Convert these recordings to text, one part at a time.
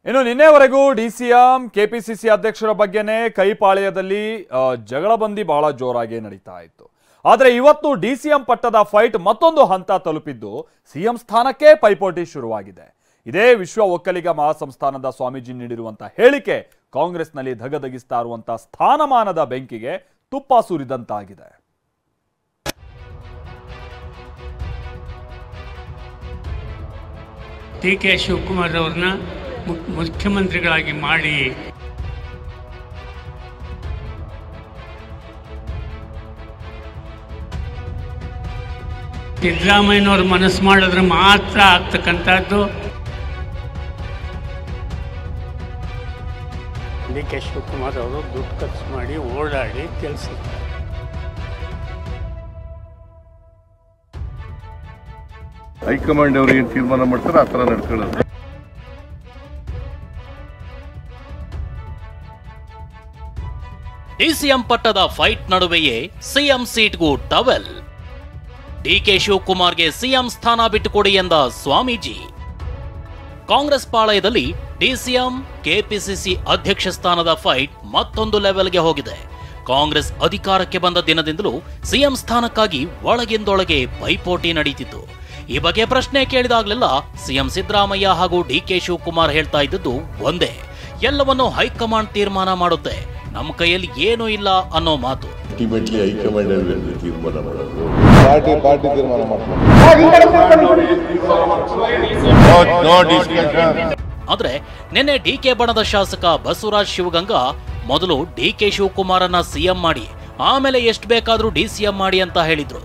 ಇನ್ನು ನಿನ್ನೆವರೆಗೂ DCM KPCC ಅಧ್ಯಕ್ಷರ ಬಗ್ಗೆನೇ ಕೈಪಾಳ್ಯದಲ್ಲಿ ಜಗಳಬಂದಿ ಬಹಳ ಜೋರಾಗಿ ನಡೀತಾ ಇತ್ತು. ಆದರೆ ಇವತ್ತು ಡಿಸಿಎಂ ಪಟ್ಟದ ಫೈಟ್ ಮತ್ತೊಂದು ಹಂತ ತಲುಪಿದ್ದು ಸಿಎಂ ಸ್ಥಾನಕ್ಕೆ ಪೈಪೋಟಿ ಶುರುವಾಗಿದೆ. ಇದೇ ವಿಶ್ವ ಒಕ್ಕಲಿಗ ಮಹಾಸಂಸ್ಥಾನದ ಸ್ವಾಮೀಜಿ ನೀಡಿರುವಂತಹ ಹೇಳಿಕೆ ಕಾಂಗ್ರೆಸ್ನಲ್ಲಿ ಧಗಧಗಿಸ್ತಾ ಇರುವಂತಹ ಸ್ಥಾನಮಾನದ ಬೆಂಕಿಗೆ ತುಪ್ಪ ಸುರಿದಂತಾಗಿದೆ. ಡಿ.ಕೆ. ಶಿವಕುಮಾರ್ ಅವರನ್ನ ಮುಖ್ಯಮಂತ್ರಿಗಳಾಗಿ ಮಾಡಿ ಸಿದ್ದರಾಮಯ್ಯನವ್ರ ಮನಸ್ಸು ಮಾಡಿದ್ರೆ ಮಾತ್ರ ಆಗ್ತಕ್ಕಂಥದ್ದು. ಡಿ.ಕೆ. ಶಿವಕುಮಾರ್ ಅವರು ದುಡ್ಡು ಖರ್ಚು ಮಾಡಿ ಓಡಾಡಿ ಕೆಲಸ ಹೈಕಮಾಂಡ್ ಅವರು ಏನು ತೀರ್ಮಾನ ಮಾಡ್ತಾರೆ ಆ ಥರ ನಡ್ಕೊಳ್ಳೋದು. ಡಿಸಿಎಂ ಪಟ್ಟದ ಫೈಟ್ ನಡುವೆಯೇ ಸಿಎಂ ಸೀಟ್ಗೂ ಟವೆಲ್. ಡಿಕೆ ಶಿವಕುಮಾರ್ಗೆ ಸಿಎಂ ಸ್ಥಾನ ಬಿಟ್ಟುಕೊಡಿ ಎಂದ ಸ್ವಾಮೀಜಿ. ಕಾಂಗ್ರೆಸ್ ಪಾಳಯದಲ್ಲಿ ಡಿಸಿಎಂ ಕೆಪಿಸಿಸಿ ಅಧ್ಯಕ್ಷ ಸ್ಥಾನದ ಫೈಟ್ ಮತ್ತೊಂದು ಲೆವೆಲ್ಗೆ ಹೋಗಿದೆ. ಕಾಂಗ್ರೆಸ್ ಅಧಿಕಾರಕ್ಕೆ ಬಂದ ದಿನದಿಂದಲೂ ಸಿಎಂ ಸ್ಥಾನಕ್ಕಾಗಿ ಒಳಗಿಂದೊಳಗೆ ಪೈಪೋಟಿ ನಡೀತಿತ್ತು. ಈ ಬಗ್ಗೆ ಪ್ರಶ್ನೆ ಕೇಳಿದಾಗಲೆಲ್ಲ ಸಿಎಂ ಸಿದ್ದರಾಮಯ್ಯ ಹಾಗೂ ಡಿಕೆ ಶಿವಕುಮಾರ್ ಹೇಳ್ತಾ ಇದ್ದದ್ದು ಒಂದೇ, ಎಲ್ಲವನ್ನು ಹೈಕಮಾಂಡ್ ತೀರ್ಮಾನ ಮಾಡುತ್ತೆ, ನಮ್ಮ ಕೈಯಲ್ಲಿ ಏನೂ ಇಲ್ಲ ಅನ್ನೋ ಮಾತು. ಆದ್ರೆ ನಿನ್ನೆ ಡಿಕೆ ಬಣದ ಶಾಸಕ ಬಸವರಾಜ್ ಶಿವಗಂಗಾ ಮೊದಲು ಡಿಕೆ ಶಿವಕುಮಾರನ್ನ ಸಿಎಂ ಮಾಡಿ ಆಮೇಲೆ ಎಷ್ಟು ಬೇಕಾದ್ರೂ ಡಿಸಿಎಂ ಮಾಡಿ ಅಂತ ಹೇಳಿದ್ರು.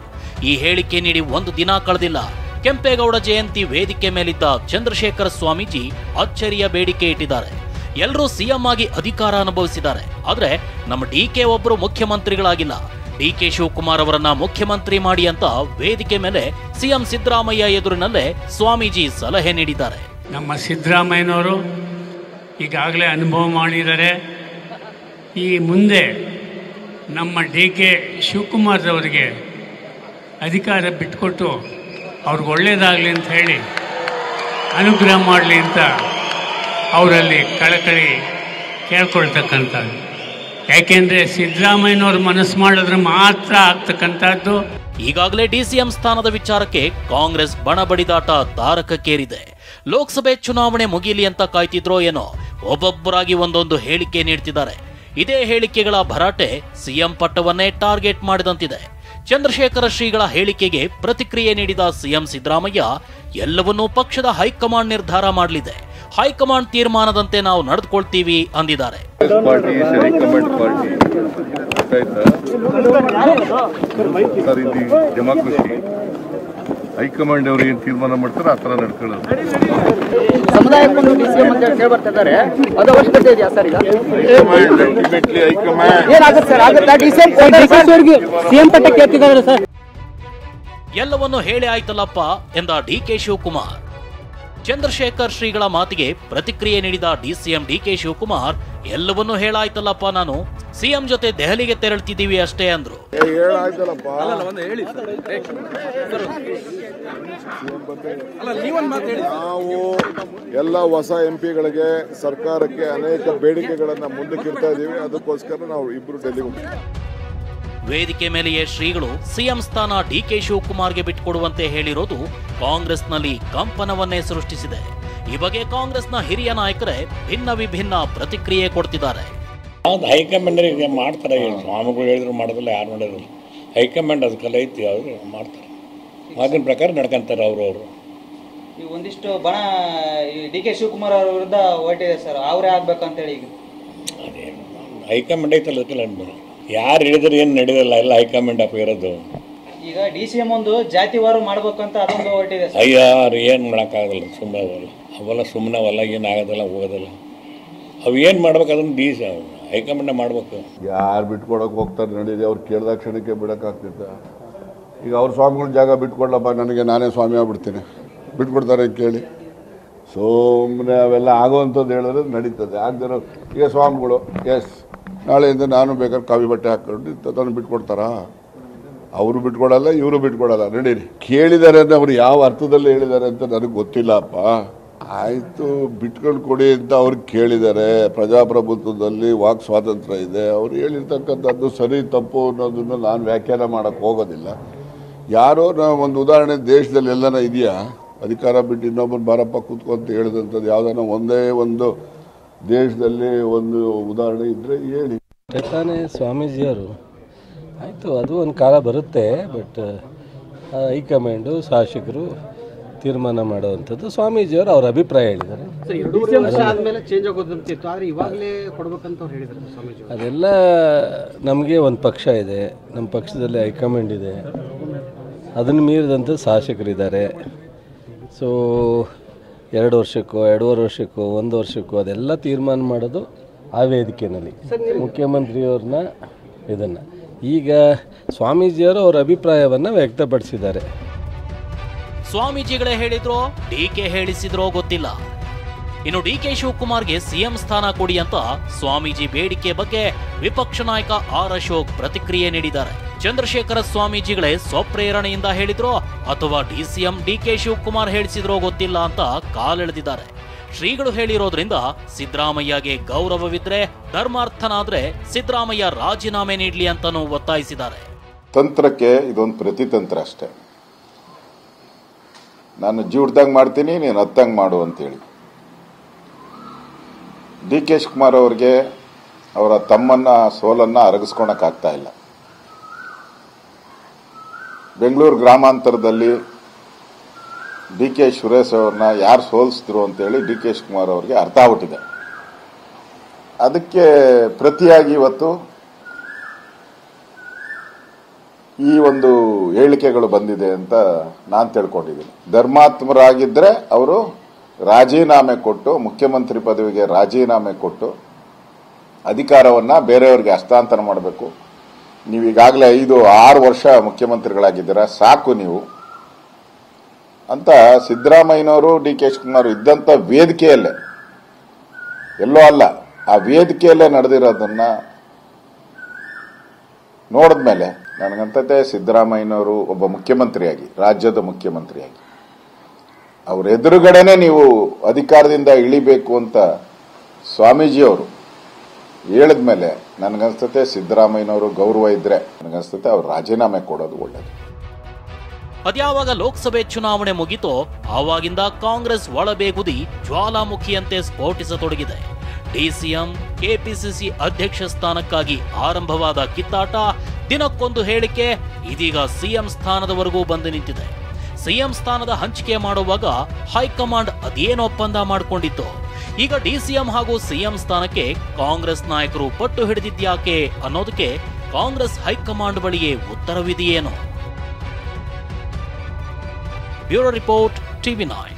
ಈ ಹೇಳಿಕೆ ನೀಡಿ ಒಂದು ದಿನ ಕಳೆದಿಲ್ಲ, ಕೆಂಪೇಗೌಡ ಜಯಂತಿ ವೇದಿಕೆ ಮೇಲಿದ್ದ ಚಂದ್ರಶೇಖರ ಸ್ವಾಮೀಜಿ ಅಚ್ಚರಿಯ ಬೇಡಿಕೆ ಇಟ್ಟಿದ್ದಾರೆ. ಎಲ್ಲರೂ ಸಿಎಂ ಆಗಿ ಅಧಿಕಾರ ಅನುಭವಿಸಿದ್ದಾರೆ, ಆದ್ರೆ ನಮ್ಮ ಡಿಕೆ ಒಬ್ಬರು ಮುಖ್ಯಮಂತ್ರಿಗಳಾಗಿಲ್ಲ, ಡಿಕೆ ಶಿವಕುಮಾರ್ ಅವರನ್ನ ಮುಖ್ಯಮಂತ್ರಿ ಮಾಡಿ ಅಂತ ವೇದಿಕೆ ಮೇಲೆ ಸಿಎಂ ಸಿದ್ದರಾಮಯ್ಯ ಎದುರಿನಲ್ಲೇ ಸ್ವಾಮೀಜಿ ಸಲಹೆ ನೀಡಿದ್ದಾರೆ. ನಮ್ಮ ಸಿದ್ದರಾಮಯ್ಯನವರು ಈಗಾಗಲೇ ಅನುಭವ ಮಾಡಿದ್ದಾರೆ. ಈ ಮುಂದೆ ನಮ್ಮ ಡಿ.ಕೆ. ಶಿವಕುಮಾರ್ ಅವರಿಗೆ ಅಧಿಕಾರ ಬಿಟ್ಟುಕೊಟ್ಟು ಅವ್ರಿಗೆ ಒಳ್ಳೇದಾಗಲಿ ಅಂತ ಹೇಳಿ ಅನುಗ್ರಹ ಮಾಡಲಿ ಅಂತ ಅವರಲ್ಲಿ ಕಳಕಳಿ ಕೇಳ್ಕೊಳ್ತಕ್ಕಂಥದ್ದು. ಯಾಕೆಂದರೆ ಸಿದ್ದರಾಮಯ್ಯನವ್ರ ಮನಸ್ಸು ಮಾಡಿದ್ರೆ ಮಾತ್ರ ಆಗ್ತಕ್ಕಂಥದ್ದು. ಈಗಾಗಲೇ ಡಿಸಿಎಂ ಸ್ಥಾನದ ವಿಚಾರಕ್ಕೆ ಕಾಂಗ್ರೆಸ್ ಬಣಬಡಿದಾಟ ತಾರಕಕ್ಕೇರಿದೆ. ಲೋಕಸಭೆ ಚುನಾವಣೆ ಮುಗಿಯಲಿ ಅಂತ ಕಾಯ್ತಿದ್ರೋ ಏನೋ ಒಬ್ಬೊಬ್ಬರಾಗಿ ಒಂದೊಂದು ಹೇಳಿಕೆ ನೀಡ್ತಿದ್ದಾರೆ. ಇದೇ ಹೇಳಿಕೆಗಳ ಭರಾಟೆ ಸಿಎಂ ಪಟ್ಟವನ್ನೇ ಟಾರ್ಗೆಟ್ ಮಾಡಿದಂತಿದೆ. ಚಂದ್ರಶೇಖರ ಶ್ರೀಗಳ ಹೇಳಿಕೆಗೆ ಪ್ರತಿಕ್ರಿಯೆ ನೀಡಿದ ಸಿಎಂ ಸಿದ್ದರಾಮಯ್ಯ, ಎಲ್ಲವನ್ನೂ ಪಕ್ಷದ ಹೈಕಮಾಂಡ್ ನಿರ್ಧಾರ ಮಾಡಲಿದೆ, ಹೈಕಮಾಂಡ್ ತೀರ್ಮಾನದಂತೆ ನಾವು ನಡೆದುಕೊಳ್ತೀವಿ ಅಂದಿದ್ದಾರೆ. ಹೈಕಮಾಂಡ್ ಅವರು ಏನು ತೀರ್ಮಾನ ಮಾಡ್ತಾರೆ ಆ ಥರ ನಡ್ಕೊಳ್ಳೋದು. ಸಮುದಾಯಕ್ಕೊಂದು ಡಿಸಿಎಂ ಅಂತ ಹೇಳಿ ಬರ್ತಾ ಇದ್ದಾರೆ, ಅದು ಅವಶ್ಯಕತೆ ಇದೆಯಾ ಸರ್? ಈಗ ಏನಾಗುತ್ತೆ ಸರ್? ಆಗುತ್ತಾ ಡಿಸಿಎಂ ಸಿಎಂ ಪಟ್ಟ ಕೇಳ್ತಿದ್ದಾರೆ ಸರ್? ಎಲ್ಲವನ್ನು ಹೇಳಿ ಆಯ್ತಲ್ಲಪ್ಪ ಎಂದ ಡಿಕೆ ಶಿವಕುಮಾರ್. ಚಂದ್ರಶೇಖರ್ ಶ್ರೀಗಳ ಮಾತಿಗೆ ಪ್ರತಿಕ್ರಿಯೆ ನೀಡಿದ ಡಿಸಿಎಂ ಡಿಕೆ ಶಿವಕುಮಾರ್, ಎಲ್ಲವನ್ನೂ ಹೇಳಾಯ್ತಲ್ಲಪ್ಪ, ನಾನು ಸಿಎಂ ಜೊತೆ ದೆಹಲಿಗೆ ತೆರಳುತ್ತಿದ್ದೀವಿ ಅಷ್ಟೇ ಅಂದ್ರು. ನಾವು ಎಲ್ಲ ಹೊಸ ಎಂಪಿಗಳಿಗೆ ಸರ್ಕಾರಕ್ಕೆ ಅನೇಕ ಬೇಡಿಕೆಗಳನ್ನ ಮುಂದಕ್ಕಿರ್ತಾ ಇದೀವಿ. ಅದಕ್ಕೋಸ್ಕರ ನಾವು ಇಬ್ರು ಡೆಲ್ಲಿಗೆ ಹೋಗ್ತೀವಿ. ವೇದಿಕೆ ಮೇಲೆಯೇ ಶ್ರೀಗಳು ಸಿಎಂ ಸ್ಥಾನ ಡಿಕೆ ಶಿವಕುಮಾರ್ಗೆ ಬಿಟ್ಟುಕೊಡುವಂತೆ ಹೇಳಿರೋದು ಕಾಂಗ್ರೆಸ್ನಲ್ಲಿ ಕಂಪನವನ್ನೇ ಸೃಷ್ಟಿಸಿದೆ. ಈ ಬಗ್ಗೆ ಕಾಂಗ್ರೆಸ್ನ ಹಿರಿಯ ನಾಯಕರೇ ಭಿನ್ನ ವಿಭಿನ್ನ ಪ್ರತಿಕ್ರಿಯೆ ಕೊಡ್ತಿದ್ದಾರೆ. ಹೈಕಮಾಂಡ್ ಮಾಡ್ತಾರೆ, ಸ್ವಾಮಿಗಳು ಹೇಳಿದ್ರು ಮಾಡೋದಿಲ್ಲ, ಯಾರು ಮಾಡೋದಿಲ್ಲ. ಹೈಕಮಾಂಡ್ ಅದಕ್ಕೆಲ್ಲ ಐತಿ, ಅವರು ಮಾಡ್ತಾರೆ, ಆಗಿನ ಪ್ರಕಾರ ನಡ್ಕೊಂತಾರೆ ಅವರು. ಈ ಒಂದಿಷ್ಟು ಬಣ ಡಿ.ಕೆ. ಶಿವಕುಮಾರ್ ಅವ್ರ ವಿರುದ್ಧ ಹೊರಟಿದೆ ಸರ್, ಅವರೇ ಆಗ್ಬೇಕಂತೇಳಿ. ಈಗ ಅದೇ ಹೈಕಮಾಂಡ್ ಐತಲ್ಲ, ಅದಕ್ಕೆಲ್ಲ ಯಾರು ಹೇಳಿದ್ರೆ ಏನು ನಡೆಯೋಲ್ಲ, ಎಲ್ಲ ಹೈಕಮಾಂಡ್ ಅಪ್ಪ ಇರೋದು. ಈಗ ಡಿಸಿಎಂ ಒಂದು ಜಾತಿವಾರು ಮಾಡ್ಬೇಕಂತ ಅದೊಂದು ಹೊರಟಿದೆ. ಅಯ್ಯಾರು ಏನು ಮಾಡೋಕ್ಕಾಗಲ್ಲ, ಸುಮ್ಮನೆ ಅವೆಲ್ಲ ಸುಮ್ಮನೆ ಅವೆಲ್ಲ ಏನು ಆಗೋದಿಲ್ಲ, ಹೋಗೋದಿಲ್ಲ. ಅವು ಏನು ಮಾಡ್ಬೇಕು ಅದನ್ನು ಹೈಕಮಾಂಡ್ ಮಾಡ್ಬೇಕು. ಯಾರು ಬಿಟ್ಕೊಡಕ್ಕೆ ಹೋಗ್ತಾರೆ ನಡೀರಿ, ಅವ್ರು ಕೇಳಿದ ಕ್ಷಣಕ್ಕೆ ಬಿಡೋಕ್ಕಾಗ್ತಿದ್ದ. ಈಗ ಅವ್ರ ಸ್ವಾಮಿಗಳ ಜಾಗ ಬಿಟ್ಕೊಡ್ಲಪ್ಪ, ನನಗೆ ನಾನೇ ಸ್ವಾಮಿ ಆಗ್ಬಿಡ್ತೀನಿ, ಬಿಟ್ಕೊಡ್ತಾರೆ ಕೇಳಿ. ಸುಮ್ಮನೆ ಅವೆಲ್ಲ ಆಗೋವಂಥದ್ದು ಹೇಳಿದ್ರೆ ನಡೀತದೆ. ಆಗದಿರೋ ಈಗ ಸ್ವಾಮಿಗಳು ಎಸ್ ನಾಳೆಯಿಂದ ನಾನು ಬೇಕಾದ್ರೆ ಕಾವಿ ಬಟ್ಟೆ ಹಾಕ್ಕೊಂಡು ತಂದು ಬಿಟ್ಕೊಡ್ತಾರಾ? ಅವರು ಬಿಟ್ಕೊಡಲ್ಲ, ಇವರು ಬಿಟ್ಕೊಡಲ್ಲ. ನಡೀರಿ ಕೇಳಿದ್ದಾರೆ ಅಂದರೆ ಅವ್ರು ಯಾವ ಅರ್ಥದಲ್ಲಿ ಹೇಳಿದ್ದಾರೆ ಅಂತ ನನಗೆ ಗೊತ್ತಿಲ್ಲಪ್ಪ. ಆಯಿತು, ಬಿಟ್ಕೊಂಡು ಕೊಡಿ ಅಂತ ಅವ್ರು ಕೇಳಿದ್ದಾರೆ. ಪ್ರಜಾಪ್ರಭುತ್ವದಲ್ಲಿ ವಾಕ್ ಸ್ವಾತಂತ್ರ್ಯ ಇದೆ. ಅವ್ರು ಹೇಳಿರ್ತಕ್ಕಂಥದ್ದು ಸರಿ ತಪ್ಪು ಅನ್ನೋದನ್ನು ನಾನು ವ್ಯಾಖ್ಯಾನ ಮಾಡೋಕ್ಕೆ ಹೋಗೋದಿಲ್ಲ. ಯಾರೋ ಒಂದು ಉದಾಹರಣೆ ದೇಶದಲ್ಲಿ ಎಲ್ಲನ ಇದೆಯಾ, ಅಧಿಕಾರ ಬಿಟ್ಟು ಇನ್ನೊಬ್ಬರು ಬಾರಪ್ಪ ಕೂತ್ಕೊಂತ ಹೇಳಿದಂಥದ್ದು ಯಾವುದನ್ನ ಒಂದೇ ಒಂದು ದೇಶದಲ್ಲಿ ಒಂದು ಉದಾಹರಣೆ ಇದ್ದರೆ ಹೇಳಿ. ತಾನೇ ಸ್ವಾಮೀಜಿಯವರು ಆಯಿತು, ಅದು ಒಂದು ಕಾಲ ಬರುತ್ತೆ. ಬಟ್ ಹೈಕಮಾಂಡು ಶಾಸಕರು ತೀರ್ಮಾನ ಮಾಡುವಂಥದ್ದು. ಸ್ವಾಮೀಜಿಯವರು ಅವ್ರ ಅಭಿಪ್ರಾಯ ಹೇಳಿದ್ದಾರೆ. ಅದೆಲ್ಲ ನಮಗೆ ಒಂದು ಪಕ್ಷ ಇದೆ, ನಮ್ಮ ಪಕ್ಷದಲ್ಲಿ ಹೈಕಮಾಂಡ್ ಇದೆ, ಅದನ್ನು ಮೀರಿದಂಥ ಶಾಸಕರಿದ್ದಾರೆ. ಸೊ 2 ವರ್ಷಕ್ಕೋ 2.5 ವರ್ಷಕ್ಕೋ 1 ವರ್ಷಕ್ಕೋ ಅದೆಲ್ಲ ತೀರ್ಮಾನ ಮಾಡೋದು ಆ ವೇದಿಕೆಯಲ್ಲಿ ಮುಖ್ಯಮಂತ್ರಿಯವ್ರನ್ನ ಇದನ್ನು. ಈಗ ಸ್ವಾಮೀಜಿಯವರು ಅವರ ಅಭಿಪ್ರಾಯವನ್ನು ವ್ಯಕ್ತಪಡಿಸಿದ್ದಾರೆ. ಸ್ವಾಮೀಜಿಗಳೇ ಹೇಳಿದ್ರೋ ಡಿಕೆ ಹೇಳಿಸಿದ್ರೋ ಗೊತ್ತಿಲ್ಲ. ಇನ್ನು ಡಿಕೆ ಶಿವಕುಮಾರ್ಗೆ ಸಿಎಂ ಸ್ಥಾನ ಕೊಡಿ ಅಂತ ಸ್ವಾಮೀಜಿ ಬೇಡಿಕೆ ಬಗ್ಗೆ ವಿಪಕ್ಷ ನಾಯಕ ಆರ್ ಅಶೋಕ್ ಪ್ರತಿಕ್ರಿಯೆ ನೀಡಿದ್ದಾರೆ. ಚಂದ್ರಶೇಖರ ಸ್ವಾಮೀಜಿಗಳೇ ಸ್ವಪ್ರೇರಣೆಯಿಂದ ಹೇಳಿದ್ರೋ ಅಥವಾ ಡಿಸಿಎಂ ಡಿಕೆ ಶಿವಕುಮಾರ್ ಹೇಳಿಸಿದ್ರೋ ಗೊತ್ತಿಲ್ಲ ಅಂತ ಕಾಲೆಳೆದಿದ್ದಾರೆ. ಶ್ರೀಗಳು ಹೇಳಿರೋದ್ರಿಂದ ಸಿದ್ದರಾಮಯ್ಯಗೆ ಗೌರವವಿದ್ರೆ ಧರ್ಮಾರ್ಥನಾದ್ರೆ ಸಿದ್ದರಾಮಯ್ಯ ರಾಜೀನಾಮೆ ನೀಡಲಿ ಅಂತಾನೂ ಒತ್ತಾಯಿಸಿದ್ದಾರೆ. ತಂತ್ರಕ್ಕೆ ಇದೊಂದು ಪ್ರತಿತಂತ್ರ ಅಷ್ಟೇ. ನಾನು ಜೀವಡ್ದಂಗೆ ಮಾಡ್ತೀನಿ, ನೀನು ಹತ್ತಂಗೆ ಮಾಡು ಅಂತೇಳಿ ಡಿ ಕೆ ಶಿವಕುಮಾರ್ ಅವ್ರಿಗೆ ಅವರ ತಮ್ಮನ್ನ ಸೋಲನ್ನ ಅರಗಿಸ್ಕೊಳಕ್ಕಾಗ್ತಾ ಇಲ್ಲ. ಬೆಂಗಳೂರು ಗ್ರಾಮಾಂತರದಲ್ಲಿ ಡಿ ಕೆ ಸುರೇಶ್ ಅವ್ರನ್ನ ಯಾರು ಸೋಲಿಸಿದ್ರು ಅಂತೇಳಿ ಡಿ ಕೆ ಶಿವಕುಮಾರ್ ಅವ್ರಿಗೆ ಅರ್ಥ ಆಗ್ಬಿಟ್ಟಿದೆ. ಅದಕ್ಕೆ ಪ್ರತಿಯಾಗಿ ಇವತ್ತು ಈ ಒಂದು ಹೇಳಿಕೆಗಳು ಬಂದಿದೆ ಅಂತ ನಾನು ತಿಳ್ಕೊಂಡಿದ್ದೀನಿ. ಧರ್ಮಾತ್ಮರಾಗಿದ್ದರೆ ಅವರು ರಾಜೀನಾಮೆ ಕೊಟ್ಟು, ಮುಖ್ಯಮಂತ್ರಿ ಪದವಿಗೆ ರಾಜೀನಾಮೆ ಕೊಟ್ಟು ಅಧಿಕಾರವನ್ನು ಬೇರೆಯವರಿಗೆ ಹಸ್ತಾಂತರ ಮಾಡಬೇಕು. ನೀವು ಈಗಾಗಲೇ 5-6 ವರ್ಷ ಮುಖ್ಯಮಂತ್ರಿಗಳಾಗಿದ್ದೀರಾ, ಸಾಕು ನೀವು ಅಂತ ಸಿದ್ದರಾಮಯ್ಯನವರು ಡಿ ಕೆ ಶಿವಕುಮಾರ್ ಇದ್ದಂಥ ವೇದಿಕೆಯಲ್ಲೇ, ಎಲ್ಲೋ ಅಲ್ಲ, ಆ ವೇದಿಕೆಯಲ್ಲೇ ನಡೆದಿರೋದನ್ನ ನೋಡಿದ್ಮೇಲೆ ನನಗಂತತೆ ಸಿದ್ದರಾಮಯ್ಯನವರು ಒಬ್ಬ ಮುಖ್ಯಮಂತ್ರಿಯಾಗಿ, ರಾಜ್ಯದ ಮುಖ್ಯಮಂತ್ರಿಯಾಗಿ ಅವ್ರ ಎದುರುಗಡೆನೆ ನೀವು ಅಧಿಕಾರದಿಂದ ಇಳಿಬೇಕು ಅಂತ ಸ್ವಾಮೀಜಿಯವರು ಹೇಳಿದ್ಮೇಲೆ ನನಗನ್ಸ್ತತೆ ಸಿದ್ದರಾಮಯ್ಯನವರು ಗೌರವ ಇದ್ರೆ ನನಗನ್ಸ್ತತೆ ಅವ್ರು ರಾಜೀನಾಮೆ ಕೊಡೋದು ಒಳ್ಳೇದು. ಅದ್ಯಾವಾಗ ಲೋಕಸಭೆ ಚುನಾವಣೆ ಮುಗಿತೋ ಆವಾಗಿಂದ ಕಾಂಗ್ರೆಸ್ ಒಳಬೇಗುದಿ ಜ್ವಾಲಾಮುಖಿಯಂತೆ ಸ್ಫೋಟಿಸತೊಡಗಿದೆ. ಡಿಸಿಎಂ ಕೆಪಿಸಿಸಿ ಅಧ್ಯಕ್ಷ ಸ್ಥಾನಕ್ಕಾಗಿ ಆರಂಭವಾದ ಕಿತ್ತಾಟ ದಿನಕ್ಕೊಂದು ಹೇಳಿಕೆ ಇದೀಗ ಸಿಎಂ ಸ್ಥಾನದವರೆಗೂ ಬಂದು ನಿಂತಿದೆ. ಸಿಎಂ ಸ್ಥಾನದ ಹಂಚಿಕೆ ಮಾಡುವಾಗ ಹೈಕಮಾಂಡ್ ಅದೇನೋ ಒಪ್ಪಂದ ಮಾಡಿಕೊಂಡಿತ್ತು. ಈಗ ಡಿಸಿಎಂ ಹಾಗೂ ಸಿಎಂ ಸ್ಥಾನಕ್ಕೆ ಕಾಂಗ್ರೆಸ್ ನಾಯಕರು ಪಟ್ಟು ಹಿಡಿದಿದ್ಯಾಕೆ ಅನ್ನೋದಕ್ಕೆ ಕಾಂಗ್ರೆಸ್ ಹೈಕಮಾಂಡ್ ಬಳಿಯೇ ಉತ್ತರವಿದೆಯೇನೋ. Bureau report, TV9.